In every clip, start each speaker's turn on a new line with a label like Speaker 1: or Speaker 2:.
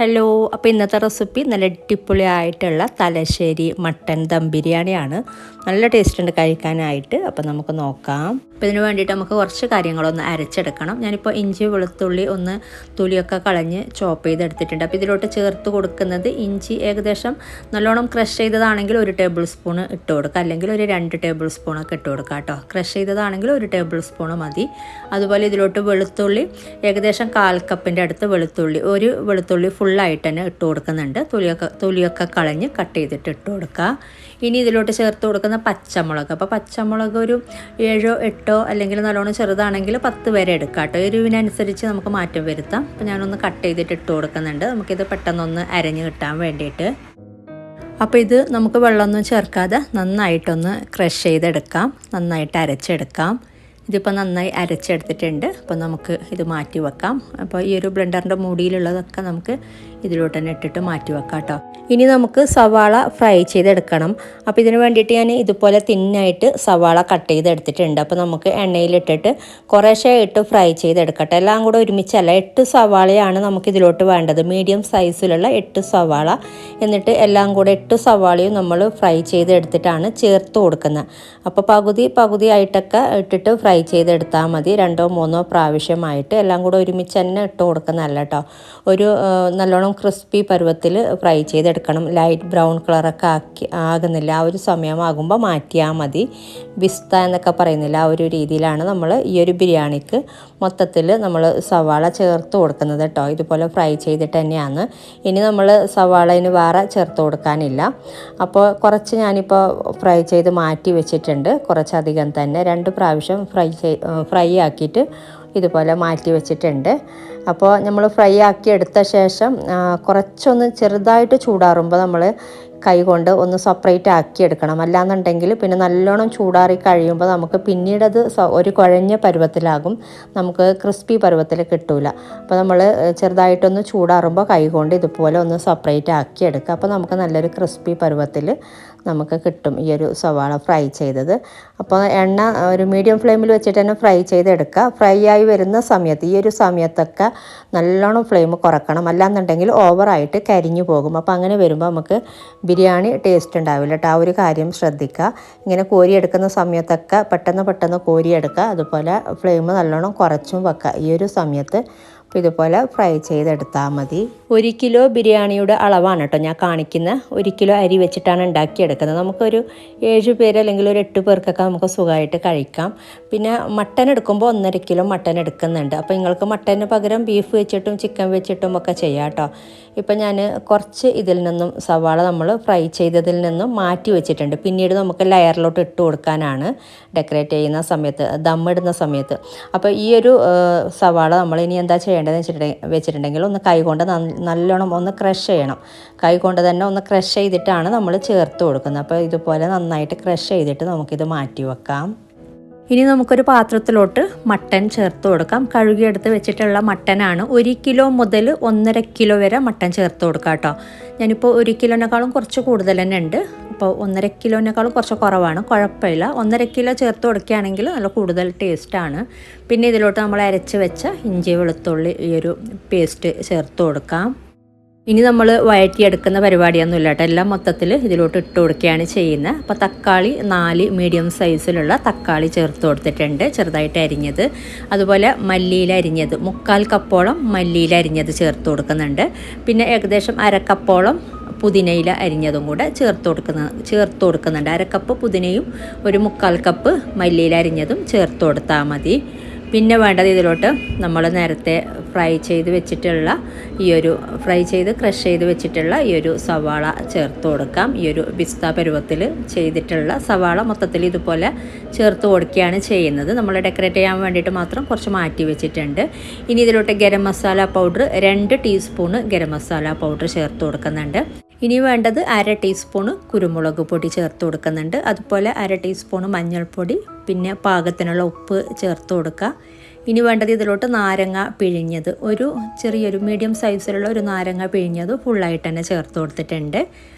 Speaker 1: Hello, അപ്പോൾ ഇന്നത്തെ recipe നല്ല അടിപൊളിയായിട്ടുള്ള തലശ്ശേരി മട്ടൻ ദം ബിരിയാണിയാണ്. നല്ല ടേസ്റ്റ് ഉണ്ട് കഴിക്കാനായിട്ട്. അപ്പോൾ നമുക്ക് നോക്കാം. അപ്പോൾ ഇതിന് വേണ്ടിയിട്ട് നമുക്ക് കുറച്ച് കാര്യങ്ങളൊന്ന് അരച്ചെടുക്കണം. ഞാനിപ്പോൾ ഇഞ്ചി വെളുത്തുള്ളി ഒന്ന് തൊലിയൊക്കെ കളഞ്ഞ് ചോപ്പ് ചെയ്തെടുത്തിട്ടുണ്ട്. അപ്പോൾ ഇതിലോട്ട് ചേർത്ത് കൊടുക്കുന്നത് ഇഞ്ചി ഏകദേശം നല്ലോണം ക്രഷ് ചെയ്തതാണെങ്കിൽ 1 ടേബിൾ സ്പൂൺ ഇട്ട് കൊടുക്കുക, അല്ലെങ്കിൽ ഒരു 2 ടേബിൾ സ്പൂണൊക്കെ ഇട്ട് കൊടുക്കുക കേട്ടോ. ക്രഷ് ചെയ്തതാണെങ്കിൽ 1 ടേബിൾ സ്പൂൺ മതി. അതുപോലെ ഇതിലോട്ട് വെളുത്തുള്ളി ഏകദേശം 1/4 കപ്പിൻ്റെ അടുത്ത് വെളുത്തുള്ളി ഫുള്ളായിട്ട് തന്നെ ഇട്ട് കൊടുക്കുന്നുണ്ട്. തൊലിയൊക്കെ കളഞ്ഞ് കട്ട് ചെയ്തിട്ട് ഇട്ട് കൊടുക്കുക. ഇനി ഇതിലോട്ട് ചേർത്ത് കൊടുക്കുന്ന പച്ചമുളക്, അപ്പോൾ പച്ചമുളക് ഒരു 7 8 അല്ലെങ്കിൽ നല്ലോണം ചെറുതാണെങ്കിൽ 10 വരെ എടുക്കാം കേട്ടോ. എരിവിനനുസരിച്ച് നമുക്ക് മാറ്റം വരുത്താം. അപ്പോൾ ഞാനൊന്ന് കട്ട് ചെയ്തിട്ട് ഇട്ട് കൊടുക്കുന്നുണ്ട്, നമുക്കിത് പെട്ടെന്നൊന്ന് അരഞ്ഞ് കിട്ടാൻ വേണ്ടിയിട്ട്. അപ്പോൾ ഇത് നമുക്ക് വെള്ളമൊന്നും ചേർക്കാതെ നന്നായിട്ടൊന്ന് ക്രഷ് ചെയ്തെടുക്കാം, നന്നായിട്ട് അരച്ചെടുക്കാം. ഇതിപ്പോൾ നന്നായി അരച്ചെടുത്തിട്ടുണ്ട്. അപ്പോൾ നമുക്ക് ഇത് മാറ്റി വെക്കാം. അപ്പോൾ ഈ ഒരു ബ്ലെൻഡറിൻ്റെ മൂടിയിലുള്ളതൊക്കെ നമുക്ക് ഇതിലോട്ട് തന്നെ ഇട്ടിട്ട് മാറ്റി വെക്കാം കേട്ടോ. ഇനി നമുക്ക് സവാള ഫ്രൈ ചെയ്തെടുക്കണം. അപ്പോൾ ഇതിന് വേണ്ടിയിട്ട് ഞാൻ ഇതുപോലെ തിന്നായിട്ട് സവാള കട്ട് ചെയ്തെടുത്തിട്ടുണ്ട്. അപ്പോൾ നമുക്ക് എണ്ണയിലിട്ടിട്ട് കുറേശ്ശെ ഇട്ട് ഫ്രൈ ചെയ്തെടുക്കട്ടെ. എല്ലാം കൂടെ ഒരുമിച്ചല്ല, 8 സവാളയാണ് നമുക്ക് ഇതിലോട്ട് വേണ്ടത്. മീഡിയം സൈസിലുള്ള 8 സവാള. എന്നിട്ട് എല്ലാം കൂടെ 8 സവാളയും നമ്മൾ ഫ്രൈ ചെയ്തെടുത്തിട്ടാണ് ചേർത്ത് കൊടുക്കുന്നത്. അപ്പോൾ പകുതിയായിട്ടൊക്കെ ഇട്ടിട്ട് ഫ്രൈ ചെയ്തെടുത്താൽ മതി. 2 3 പ്രാവശ്യമായിട്ട് എല്ലാം കൂടെ ഒരുമിച്ച് തന്നെ ഇട്ട് കൊടുക്കുന്നതല്ല കേട്ടോ. ഒരു നല്ലോണം ക്രിസ്പി പരുവത്തിൽ ഫ്രൈ ചെയ്തെടുക്കണം. ലൈറ്റ് ബ്രൗൺ കളറൊക്കെ ആകുന്നില്ല, ആ ഒരു സമയമാകുമ്പോൾ മാറ്റിയാൽ മതി. ബിസ്ത എന്നൊക്കെ പറയുന്നില്ല, ആ ഒരു രീതിയിലാണ് നമ്മൾ ഈ ഒരു ബിരിയാണിക്ക് മൊത്തത്തിൽ നമ്മൾ സവാള ചേർത്ത് കൊടുക്കുന്നത് കേട്ടോ. ഇതുപോലെ ഫ്രൈ ചെയ്തിട്ട് തന്നെയാണ്. ഇനി നമ്മൾ സവാളന് വേറെ ചേർത്ത് കൊടുക്കാനില്ല. അപ്പോൾ കുറച്ച് ഞാനിപ്പോൾ ഫ്രൈ ചെയ്ത് മാറ്റി വെച്ചിട്ടുണ്ട്, കുറച്ചധികം തന്നെ. 2 പ്രാവശ്യം ഫ്രൈ ആക്കിയിട്ട് ഇതുപോലെ മാറ്റി വെച്ചിട്ടുണ്ട്. അപ്പോൾ നമ്മൾ ഫ്രൈ ആക്കി എടുത്ത ശേഷം കുറച്ചൊന്ന് ചെറുതായിട്ട് ചൂടാറുമ്പോൾ നമ്മൾ കൈ കൊണ്ട് ഒന്ന് സെപ്പറേറ്റ് ആക്കി എടുക്കണം. അല്ലാന്നുണ്ടെങ്കിൽ പിന്നെ നല്ലോണം ചൂടാറി കഴിയുമ്പോൾ നമുക്ക് പിന്നീടത് ഒരു കുഴഞ്ഞ പരുവത്തിലാകും, നമുക്ക് ക്രിസ്പി പരുവത്തിൽ കിട്ടൂല. അപ്പോൾ നമ്മൾ ചെറുതായിട്ടൊന്ന് ചൂടാറുമ്പോൾ കൈ കൊണ്ട് ഇതുപോലെ ഒന്ന് സെപ്പറേറ്റ് ആക്കി എടുക്കുക. അപ്പോൾ നമുക്ക് നല്ലൊരു ക്രിസ്പി പരുവത്തിൽ നമുക്ക് കിട്ടും ഈ ഒരു സവാള ഫ്രൈ ചെയ്തത്. അപ്പോൾ എണ്ണ ഒരു മീഡിയം ഫ്ലെയിമിൽ വെച്ചിട്ട് തന്നെ ഫ്രൈ ചെയ്തെടുക്കുക. ഫ്രൈ ആയി വരുന്ന സമയത്ത് ഈ ഒരു സമയത്തൊക്കെ നല്ലോണം ഫ്ലെയിം കുറക്കണം, അല്ലാന്നുണ്ടെങ്കിൽ ഓവറായിട്ട് കരിഞ്ഞു പോകും. അപ്പോൾ അങ്ങനെ വരുമ്പോൾ നമുക്ക് ബിരിയാണി ടേസ്റ്റ് ഉണ്ടാവില്ല കേട്ടോ. ആ ഒരു കാര്യം ശ്രദ്ധിക്കുക. ഇങ്ങനെ കോരിയെടുക്കുന്ന സമയത്തൊക്കെ പെട്ടെന്ന് കോരിയെടുക്കുക. അതുപോലെ ഫ്ലെയിം നല്ലോണം കുറച്ചും വെക്കുക ഈ ഒരു സമയത്ത്. അപ്പോൾ ഇതുപോലെ ഫ്രൈ ചെയ്തെടുത്താൽ മതി. 1 കിലോ ബിരിയാണിയുടെ അളവാണ് കേട്ടോ ഞാൻ കാണിക്കുന്നത്. 1 കിലോ അരി വെച്ചിട്ടാണ് ഉണ്ടാക്കിയെടുക്കുന്നത്. നമുക്കൊരു 7 പേര് അല്ലെങ്കിൽ ഒരു 8 പേർക്കൊക്കെ നമുക്ക് സുഖമായിട്ട് കഴിക്കാം. പിന്നെ മട്ടൻ എടുക്കുമ്പോൾ 1.5 കിലോ മട്ടൻ എടുക്കുന്നുണ്ട്. അപ്പോൾ നിങ്ങൾക്ക് മട്ടന് പകരം ബീഫ് വെച്ചിട്ടും ചിക്കൻ വെച്ചിട്ടും ഒക്കെ ചെയ്യാം കേട്ടോ. ഇപ്പം ഞാൻ കുറച്ച് ഇതിൽ നിന്നും സവാള നമ്മൾ ഫ്രൈ ചെയ്തതിൽ നിന്നും മാറ്റി വെച്ചിട്ടുണ്ട്. പിന്നീട് നമുക്ക് ലെയറിലോട്ട് ഇട്ട് കൊടുക്കാനാണ് ഡെക്കറേറ്റ് ചെയ്യുന്ന സമയത്ത്, ദമ്മിടുന്ന സമയത്ത്. അപ്പോൾ ഈ ഒരു സവാള നമ്മൾ ഇനി എന്താ ചെയ്യേണ്ടതെന്ന് വെച്ചിട്ടുണ്ടെങ്കിൽ ഒന്ന് കൈ കൊണ്ട് നല്ലോണം ഒന്ന് ക്രഷ് ചെയ്യണം. കൈ കൊണ്ട് തന്നെ ഒന്ന് ക്രഷ് ചെയ്തിട്ടാണ് നമ്മൾ ചേർത്ത് കൊടുക്കുന്നത്. അപ്പോൾ ഇതുപോലെ നന്നായിട്ട് ക്രഷ് ചെയ്തിട്ട് നമുക്കിത് മാറ്റി വെക്കാം. ഇനി നമുക്കൊരു പാത്രത്തിലോട്ട് മട്ടൻ ചേർത്ത് കൊടുക്കാം. കഴുകിയെടുത്ത് വെച്ചിട്ടുള്ള മട്ടനാണ്. 1 കിലോ മുതൽ 1.5 കിലോ വരെ മട്ടൻ ചേർത്ത് കൊടുക്കാം കേട്ടോ. ഞാനിപ്പോൾ 1 കിലോനേക്കാളും കുറച്ച് കൂടുതൽ തന്നെ ഉണ്ട്. അപ്പോൾ 1.5 കിലോനേക്കാളും കുറച്ച് കുറവാണ്, കുഴപ്പമില്ല. 1.5 കിലോ ചേർത്ത് കൊടുക്കുകയാണെങ്കിൽ നല്ല കൂടുതൽ ടേസ്റ്റാണ്. പിന്നെ ഇതിലോട്ട് നമ്മൾ അരച്ച് വെച്ച ഇഞ്ചി വെളുത്തുള്ളി ഈ ഒരു പേസ്റ്റ് ചേർത്ത് കൊടുക്കാം. ഇനി നമ്മൾ വഴറ്റിയെടുക്കുന്ന പരിപാടിയൊന്നുമില്ല കേട്ടോ. എല്ലാം മൊത്തത്തിൽ ഇതിലോട്ട് ഇട്ട് കൊടുക്കുകയാണ് ചെയ്യുന്നത്. അപ്പോൾ തക്കാളി 4 മീഡിയം സൈസിലുള്ള തക്കാളി ചേർത്ത് കൊടുത്തിട്ടുണ്ട്, ചെറുതായിട്ട് അരിഞ്ഞത്. അതുപോലെ മല്ലിയില അരിഞ്ഞത് 3/4 കപ്പോളം മല്ലിയില അരിഞ്ഞത് ചേർത്ത് കൊടുക്കുന്നുണ്ട്. പിന്നെ ഏകദേശം 1/2 കപ്പോളം പുതിനയില അരിഞ്ഞതും കൂടെ ചേർത്ത് കൊടുക്കുന്നുണ്ട്. 1/2 കപ്പ് പുതിനയും ഒരു 3/4 കപ്പ് മല്ലിയില അരിഞ്ഞതും ചേർത്ത് കൊടുത്താൽ മതി. പിന്നെ വേണ്ടത് ഇതിലോട്ട് നമ്മൾ നേരത്തെ ഫ്രൈ ചെയ്ത് ക്രഷ് ചെയ്ത് വെച്ചിട്ടുള്ള ഈ ഒരു സവാള ചേർത്ത് കൊടുക്കാം. ഈ ഒരു പിസ്ത പരുവത്തിൽ ചെയ്തിട്ടുള്ള സവാള മൊത്തത്തിൽ ഇതുപോലെ ചേർത്ത് കൊടുക്കുകയാണ് ചെയ്യുന്നത്. നമ്മൾ ഡെക്കറേറ്റ് ചെയ്യാൻ വേണ്ടിയിട്ട് മാത്രം കുറച്ച് മാറ്റി വെച്ചിട്ടുണ്ട്. ഇനി ഇതിലോട്ട് garam masala powder 2 teaspoon garam masala powder ചേർത്ത് കൊടുക്കുന്നുണ്ട്. ഇനി വേണ്ടത് 1/2 ടീസ്പൂണ് കുരുമുളക് പൊടി ചേർത്ത് കൊടുക്കുന്നുണ്ട്. അതുപോലെ 1/2 ടീസ്പൂണ് മഞ്ഞൾപ്പൊടി, പിന്നെ പാകത്തിനുള്ള ഉപ്പ് ചേർത്ത് കൊടുക്കുക. ഇനി വേണ്ടത് ഇതിലോട്ട് നാരങ്ങ പിഴിഞ്ഞത്, ഒരു ചെറിയൊരു മീഡിയം സൈസിലുള്ള ഒരു നാരങ്ങ പിഴിഞ്ഞത് ഫുള്ളായിട്ട് തന്നെ ചേർത്ത് കൊടുത്തിട്ടുണ്ട്.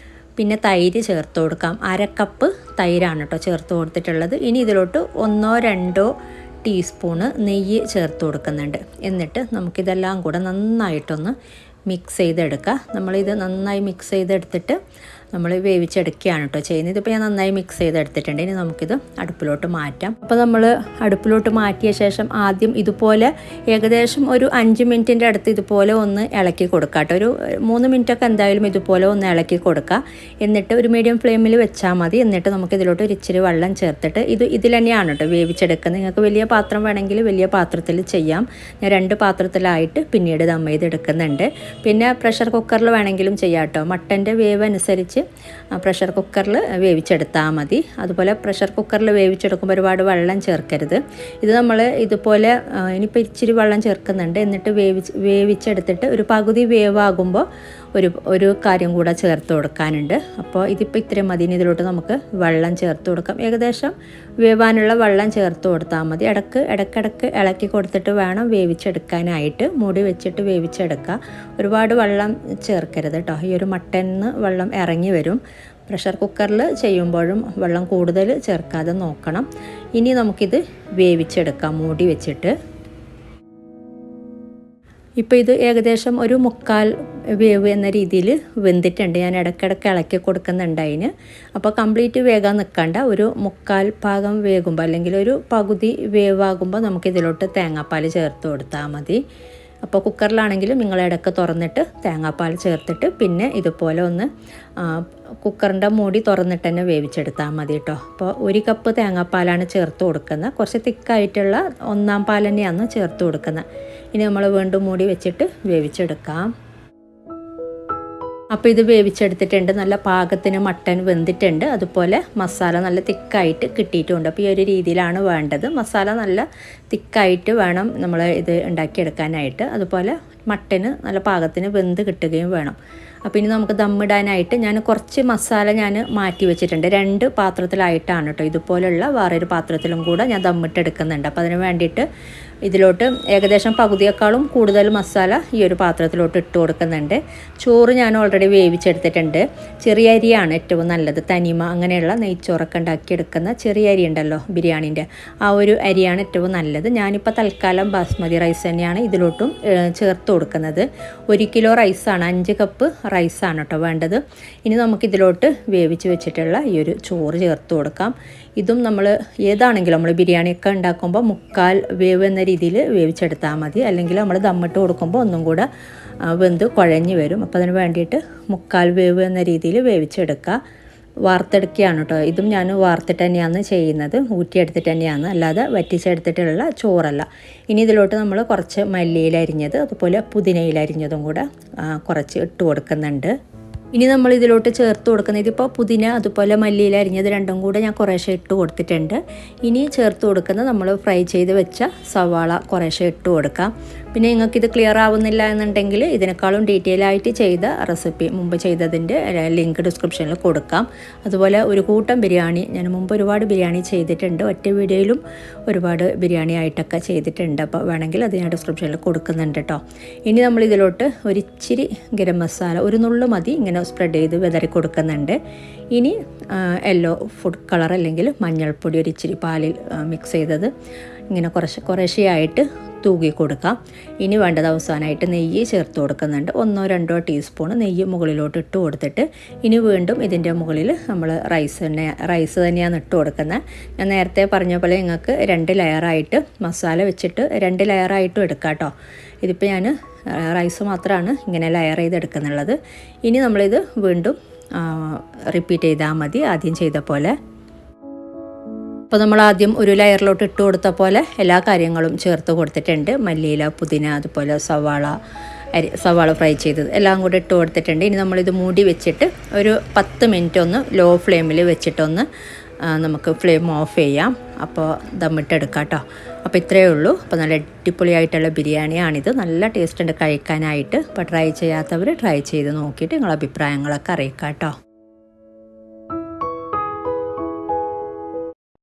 Speaker 1: പിന്നെ തൈര് ചേർത്ത് കൊടുക്കാം. 1/2 കപ്പ് തൈരാണ് കേട്ടോ ചേർത്ത് കൊടുത്തിട്ടുള്ളത്. ഇനി ഇതിലോട്ട് 1 2 ടീസ്പൂണ് നെയ്യ് ചേർത്ത് കൊടുക്കുന്നുണ്ട്. എന്നിട്ട് നമുക്കിതെല്ലാം കൂടെ നന്നായിട്ടൊന്ന് മിക്സ് ചെയ്തെടുക്കുക. നമ്മളിത് നന്നായി മിക്സ് ചെയ്തെടുത്തിട്ട് നമ്മൾ വേവിച്ചെടുക്കുകയാണ് കേട്ടോ ചെയ്യുന്നത്. ഇതിപ്പോൾ ഞാൻ നന്നായി മിക്സ് ചെയ്തെടുത്തിട്ടുണ്ട്. ഇനി നമുക്കിത് അടുപ്പിലോട്ട് മാറ്റാം. അപ്പോൾ നമ്മൾ അടുപ്പിലോട്ട് മാറ്റിയ ശേഷം ആദ്യം ഇതുപോലെ ഏകദേശം ഒരു 5 മിനിറ്റിൻ്റെ അടുത്ത് ഇതുപോലെ ഒന്ന് ഇളക്കി കൊടുക്കുക കേട്ടോ. ഒരു 3 മിനിറ്റൊക്കെ എന്തായാലും ഇതുപോലെ ഒന്ന് ഇളക്കി കൊടുക്കുക. എന്നിട്ട് ഒരു മീഡിയം ഫ്ലെയിമിൽ വെച്ചാൽ മതി. എന്നിട്ട് നമുക്ക് ഇതിലോട്ട് ഒരു ഇച്ചിരി വെള്ളം ചേർത്തിട്ട് ഇതിൽ തന്നെയാണ് കേട്ടോ വേവിച്ചെടുക്കുന്നത്. നിങ്ങൾക്ക് വലിയ പാത്രം വേണമെങ്കിൽ വലിയ പാത്രത്തിൽ ചെയ്യാം. ഞാൻ 2 പാത്രത്തിലായിട്ട് പിന്നീട് ദം ചെയ്തെടുക്കുന്നുണ്ട്. പിന്നെ പ്രഷർ കുക്കറിൽ വേണമെങ്കിലും ചെയ്യാം കേട്ടോ. മട്ടൻ്റെ വേവ് അനുസരിച്ച് പ്രഷർ കുക്കറിൽ വേവിച്ചെടുത്താൽ മതി. അതുപോലെ പ്രഷർ കുക്കറിൽ വേവിച്ചെടുക്കുമ്പോൾ ഒരുപാട് വെള്ളം ചേർക്കരുത്. ഇത് നമ്മൾ ഇതുപോലെ ഇനിയിപ്പോൾ ഇച്ചിരി വെള്ളം ചേർക്കുന്നുണ്ട്. എന്നിട്ട് വേവിച്ചെടുത്തിട്ട് ഒരു പകുതി വേവാകുമ്പോൾ ഒരു കാര്യം കൂടെ ചേർത്ത് കൊടുക്കാനുണ്ട്. അപ്പോൾ ഇതിപ്പോൾ ഇത്രയും മതി. ഇതിലോട്ട് നമുക്ക് വെള്ളം ചേർത്ത് കൊടുക്കാം. ഏകദേശം വേവാനുള്ള വെള്ളം ചേർത്ത് കൊടുത്താൽ മതി. ഇടയ്ക്കിടയ്ക്ക് ഇളക്കി കൊടുത്തിട്ട് വേണം വേവിച്ചെടുക്കാനായിട്ട്. മൂടി വെച്ചിട്ട് വേവിച്ചെടുക്കുക. ഒരുപാട് വെള്ളം ചേർക്കരുത് കേട്ടോ. ഈ ഒരു മട്ടനിന്ന് വെള്ളം ഇറങ്ങി വരും. പ്രഷർ കുക്കറിൽ ചെയ്യുമ്പോഴും വെള്ളം കൂടുതൽ ചേർക്കാതെ നോക്കണം. ഇനി നമുക്കിത് വേവിച്ചെടുക്കാം മൂടി വെച്ചിട്ട്. ഇപ്പോൾ ഇത് ഏകദേശം ഒരു 1/4 വേവ് എന്ന രീതിയിൽ വെന്തിട്ടുണ്ട്. ഞാൻ ഇടയ്ക്കിടയ്ക്ക് ഇളക്കി കൊടുക്കുന്നുണ്ട് അതിന്. അപ്പോൾ കംപ്ലീറ്റ് വേഗം നിൽക്കണ്ട. ഒരു 1/4 ഭാഗം വേകുമ്പോൾ അല്ലെങ്കിൽ ഒരു പകുതി വേവാകുമ്പോൾ നമുക്കിതിലോട്ട് തേങ്ങാപ്പാൽ ചേർത്ത് കൊടുത്താൽ മതി. അപ്പോൾ കുക്കറിലാണെങ്കിലും നിങ്ങൾ ഇടയ്ക്ക് തുറന്നിട്ട് തേങ്ങാപ്പാൽ ചേർത്തിട്ട് പിന്നെ ഇതുപോലെ ഒന്ന് കുക്കറിൻ്റെ മൂടി തുറന്നിട്ട് തന്നെ വേവിച്ചെടുത്താൽ മതി കേട്ടോ. അപ്പോൾ 1 കപ്പ് തേങ്ങാപ്പാലാണ് ചേർത്ത് കൊടുക്കുന്നത്. കുറച്ച് തിക്കായിട്ടുള്ള 1-ാം പാൽ തന്നെയാണ് ചേർത്ത് കൊടുക്കുന്നത്. ഇനി നമ്മൾ വീണ്ടും മൂടി വെച്ചിട്ട് വേവിച്ചെടുക്കാം. അപ്പോൾ ഇത് വേവിച്ചെടുത്തിട്ടുണ്ട്. നല്ല പാകത്തിന് മട്ടൻ വെന്തിട്ടുണ്ട്. അതുപോലെ മസാല നല്ല തിക്കായിട്ട് കിട്ടിയിട്ടുമുണ്ട്. അപ്പോൾ ഈ ഒരു രീതിയിലാണ് വേണ്ടത്. മസാല നല്ല തിക്കായിട്ട് വേണം നമ്മൾ ഇത് ഉണ്ടാക്കിയെടുക്കാനായിട്ട്. അതുപോലെ മട്ടന് നല്ല പാകത്തിന് വെന്ത് കിട്ടുകയും വേണം. അപ്പോൾ ഇനി നമുക്ക് ദമ്മിടാനായിട്ട് ഞാൻ കുറച്ച് മസാല മാറ്റി വെച്ചിട്ടുണ്ട്. 2 പാത്രത്തിലായിട്ടാണ് കേട്ടോ. ഇതുപോലുള്ള വേറൊരു പാത്രത്തിലും കൂടെ ഞാൻ ദമ്മിട്ടെടുക്കുന്നുണ്ട്. അപ്പോൾ അതിന് വേണ്ടിയിട്ട് ഇതിലോട്ട് ഏകദേശം പകുതിയേക്കാളും കൂടുതൽ മസാല ഈ ഒരു പാത്രത്തിലോട്ട് ഇട്ട് കൊടുക്കുന്നുണ്ട്. ചോറ് ഞാൻ ഓൾറെഡി വേവിച്ചെടുത്തിട്ടുണ്ട്. ചെറിയ അരിയാണ് ഏറ്റവും നല്ലത്. തനിമ അങ്ങനെയുള്ള നെയ്ച്ചോറൊക്കെ ഉണ്ടാക്കിയെടുക്കുന്ന ചെറിയ അരി ഉണ്ടല്ലോ ബിരിയാണീൻ്റെ, ആ ഒരു അരിയാണ് ഏറ്റവും നല്ലത്. ഞാനിപ്പോൾ തൽക്കാലം ബാസ്മതി റൈസ് തന്നെയാണ് ഇതിലോട്ടും ചേർത്ത് കൊടുക്കുന്നത്. 1 കിലോ റൈസാണ്, 5 കപ്പ് റൈസാണ് കേട്ടോ വേണ്ടത്. ഇനി നമുക്കിതിലോട്ട് വേവിച്ച് വെച്ചിട്ടുള്ള ഈ ഒരു ചോറ് ചേർത്ത് കൊടുക്കാം. ഇതും നമ്മൾ ഏതാണെങ്കിലും നമ്മൾ ബിരിയാണിയൊക്കെ ഉണ്ടാക്കുമ്പോൾ 1/4 വേവ് എന്ന രീതിയിൽ വേവിച്ചെടുത്താൽ മതി. അല്ലെങ്കിൽ നമ്മൾ ദമ്മിട്ട് കൊടുക്കുമ്പോൾ ഒന്നും കൂടെ വെന്ത് കുഴഞ്ഞ് വരും. അപ്പോൾ അതിന് വേണ്ടിയിട്ട് 1/4 വേവ് എന്ന രീതിയിൽ വേവിച്ചെടുക്കുക. വാർത്തെടുക്കുകയാണ് കേട്ടോ. ഇതും ഞാൻ വാർത്തിട്ട് തന്നെയാണ് ചെയ്യുന്നത്, ഊറ്റിയെടുത്തിട്ട് തന്നെയാണ്, അല്ലാതെ വറ്റിച്ചെടുത്തിട്ടുള്ള ചോറല്ല. ഇനി ഇതിലോട്ട് നമ്മൾ കുറച്ച് മല്ലിയില അരിഞ്ഞത് അതുപോലെ പുതിനയില അരിഞ്ഞതും കൂടെ കുറച്ച് ഇട്ട് കൊടുക്കുന്നുണ്ട്. ഇനി നമ്മൾ ഇതിലോട്ട് ചേർത്ത് കൊടുക്കുന്നത് ഇതിപ്പോൾ പുതിന അതുപോലെ മല്ലിയില അരിഞ്ഞത് രണ്ടും കൂടെ ഞാൻ കുറേശ്ശെ ഇട്ട് കൊടുത്തിട്ടുണ്ട്. ഇനി ചേർത്ത് കൊടുക്കുന്നത് നമ്മൾ ഫ്രൈ ചെയ്ത് വെച്ച സവാള കുറേശ്ശെ ഇട്ട് കൊടുക്കാം. പിന്നെ നിങ്ങൾക്കിത് ക്ലിയർ ആവുന്നില്ല എന്നുണ്ടെങ്കിൽ ഇതിനേക്കാളും ഡീറ്റെയിൽ ആയിട്ട് ചെയ്ത റെസിപ്പി മുമ്പ് ചെയ്തതിൻ്റെ ലിങ്ക് ഡിസ്ക്രിപ്ഷനിൽ കൊടുക്കാം. അതുപോലെ ഒരു കൂട്ടം ബിരിയാണി ഞാൻ മുമ്പ് ഒരുപാട് ബിരിയാണി ചെയ്തിട്ടുണ്ട്, ഒറ്റ വീഡിയോയിലും ഒരുപാട് ബിരിയാണി ആയിട്ടൊക്കെ ചെയ്തിട്ടുണ്ട്. അപ്പോൾ വേണമെങ്കിൽ അത് ഞാൻ ഡിസ്ക്രിപ്ഷനിൽ കൊടുക്കുന്നുണ്ട് കേട്ടോ. ഇനി നമ്മൾ ഇതിലോട്ട് ഒരിച്ചിരി ഗരം മസാല ഒരു നുള്ളു മതി ഇങ്ങനെ സ്പ്രെഡ് ചെയ്ത് വിതറി കൊടുക്കുന്നുണ്ട്. ഇനി യെല്ലോ ഫുഡ് കളർ അല്ലെങ്കിൽ മഞ്ഞൾപ്പൊടി ഒരിച്ചിരി പാലിൽ മിക്സ് ചെയ്തത് ഇങ്ങനെ കുറേശ്ശെയായിട്ട് തൂകി കൊടുക്കാം. ഇനി വേണ്ടത് അവസാനമായിട്ട് നെയ്യ് ചേർത്ത് കൊടുക്കുന്നുണ്ട്. 1-2 ടീസ്പൂൺ നെയ്യ് മുകളിലോട്ട് ഇട്ട് കൊടുത്തിട്ട് ഇനി വീണ്ടും ഇതിൻ്റെ മുകളിൽ നമ്മൾ റൈസ് തന്നെയാണ് ഇട്ട് കൊടുക്കുന്നത്. ഞാൻ നേരത്തെ പറഞ്ഞ പോലെ നിങ്ങൾക്ക് 2 ലെയറായിട്ട് മസാല വെച്ചിട്ട് 2 ലെയറായിട്ടും എടുക്കാം കേട്ടോ. ഇതിപ്പോൾ ഞാൻ റൈസ് മാത്രമാണ് ഇങ്ങനെ ലെയർ ചെയ്തെടുക്കുന്നുള്ളത്. ഇനി നമ്മളിത് വീണ്ടും റിപ്പീറ്റ് ചെയ്താൽ മതി ആദ്യം ചെയ്ത പോലെ. അപ്പോൾ നമ്മൾ ആദ്യം ഒരു ലെയറിലോട്ട് ഇട്ട് കൊടുത്ത പോലെ എല്ലാ കാര്യങ്ങളും ചേർത്ത് കൊടുത്തിട്ടുണ്ട്. മല്ലിയില, പുതിന, അതുപോലെ സവാള ഫ്രൈ ചെയ്തത് എല്ലാം കൂടി ഇട്ട് കൊടുത്തിട്ടുണ്ട്. ഇനി നമ്മളിത് മൂടി വെച്ചിട്ട് ഒരു 10 മിനിറ്റ് ഒന്ന് ലോ ഫ്ലെയിമിൽ വെച്ചിട്ടൊന്ന് നമുക്ക് ഫ്ലെയിം ഓഫ് ചെയ്യാം. അപ്പോൾ ദമ്മിട്ടെടുക്കാം കേട്ടോ. അപ്പോൾ ഇത്രയേ ഉള്ളൂ. അപ്പോൾ നല്ല അടിപൊളിയായിട്ടുള്ള ബിരിയാണിയാണിത്. നല്ല ടേസ്റ്റ് ഉണ്ട് കഴിക്കാനായിട്ട്. അപ്പോൾ ട്രൈ ചെയ്യാത്തവർ ട്രൈ ചെയ്ത് നോക്കിയിട്ട് നിങ്ങളുടെ അഭിപ്രായങ്ങളൊക്കെ അറിയിക്കാം കേട്ടോ.